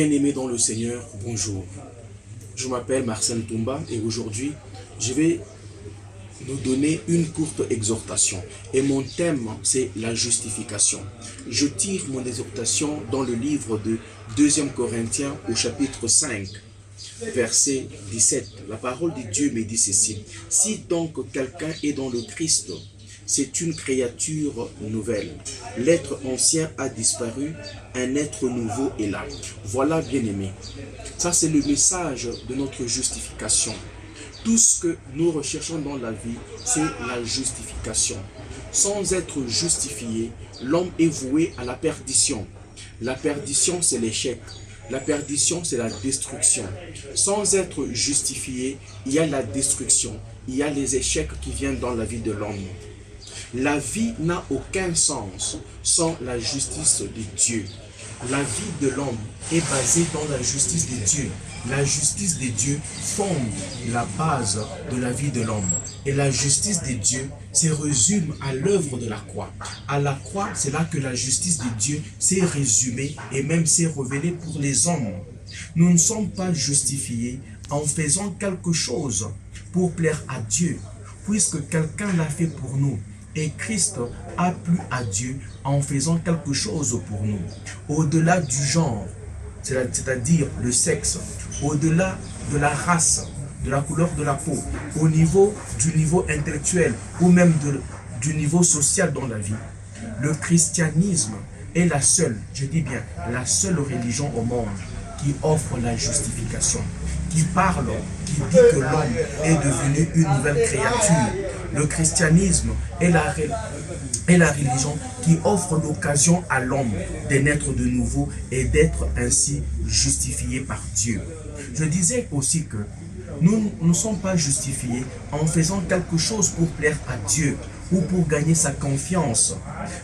Bien-aimés dans le Seigneur, bonjour. Je m'appelle Marcel Toumba et aujourd'hui, je vais nous donner une courte exhortation. Et mon thème, c'est la justification. Je tire mon exhortation dans le livre de 2 Corinthiens au chapitre 5, verset 17. La parole de Dieu me dit ceci. Si donc quelqu'un est dans le Christ, c'est une créature nouvelle. L'être ancien a disparu, un être nouveau est là. Voilà, bien-aimés. Ça, c'est le message de notre justification. Tout ce que nous recherchons dans la vie, c'est la justification. Sans être justifié, l'homme est voué à la perdition. La perdition, c'est l'échec. La perdition, c'est la destruction. Sans être justifié, il y a la destruction. Il y a les échecs qui viennent dans la vie de l'homme. La vie n'a aucun sens sans la justice de Dieu. La vie de l'homme est basée dans la justice de Dieu. La justice de Dieu fonde la base de la vie de l'homme. Et la justice de Dieu se résume à l'œuvre de la croix. À la croix, c'est là que la justice de Dieu s'est résumée et même s'est révélée pour les hommes. Nous ne sommes pas justifiés en faisant quelque chose pour plaire à Dieu, puisque quelqu'un l'a fait pour nous. Et Christ a plu à Dieu en faisant quelque chose pour nous. Au-delà du genre, c'est-à-dire le sexe, au-delà de la race, de la couleur de la peau, au niveau du niveau intellectuel ou même du niveau social dans la vie, le christianisme est la seule, je dis bien, la seule religion au monde qui offre la justification, qui parle, qui dit que l'homme est devenu une nouvelle créature. Le christianisme est la religion qui offre l'occasion à l'homme de naître de nouveau et d'être ainsi justifié par Dieu. Je disais aussi que nous ne sommes pas justifiés en faisant quelque chose pour plaire à Dieu ou pour gagner sa confiance,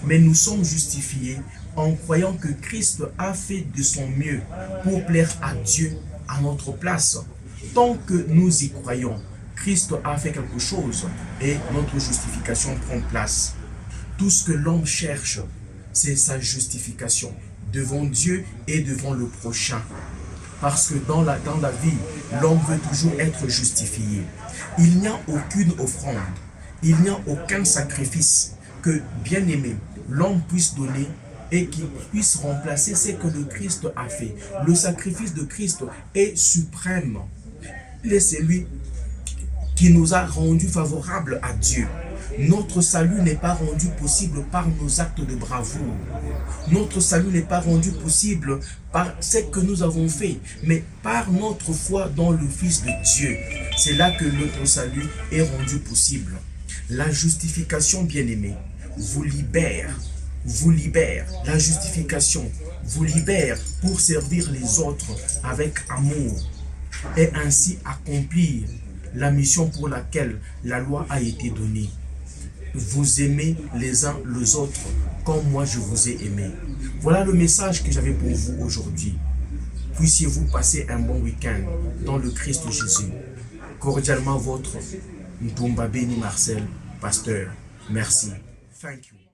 mais nous sommes justifiés en croyant que Christ a fait de son mieux pour plaire à Dieu à notre place. Tant que nous y croyons, Christ a fait quelque chose et notre justification prend place. Tout ce que l'homme cherche, c'est sa justification devant Dieu et devant le prochain. Parce que dans la vie, l'homme veut toujours être justifié. Il n'y a aucune offrande, il n'y a aucun sacrifice que, bien aimé, l'homme puisse donner et qui puisse remplacer ce que le Christ a fait. Le sacrifice de Christ est suprême. Il est celui qui nous a rendus favorables à Dieu. Notre salut n'est pas rendu possible par nos actes de bravoure. Notre salut n'est pas rendu possible par ce que nous avons fait, mais par notre foi dans le Fils de Dieu. C'est là que notre salut est rendu possible. La justification, bien-aimée, vous libère. La justification vous libère pour servir les autres avec amour et ainsi accomplir la mission pour laquelle la loi a été donnée. Vous aimez les uns les autres comme moi je vous ai aimé. Voilà le message que j'avais pour vous aujourd'hui. Puissiez-vous passer un bon week-end dans le Christ Jésus. Cordialement votre Ntoumba Béni Marcel, pasteur. Merci. Thank you.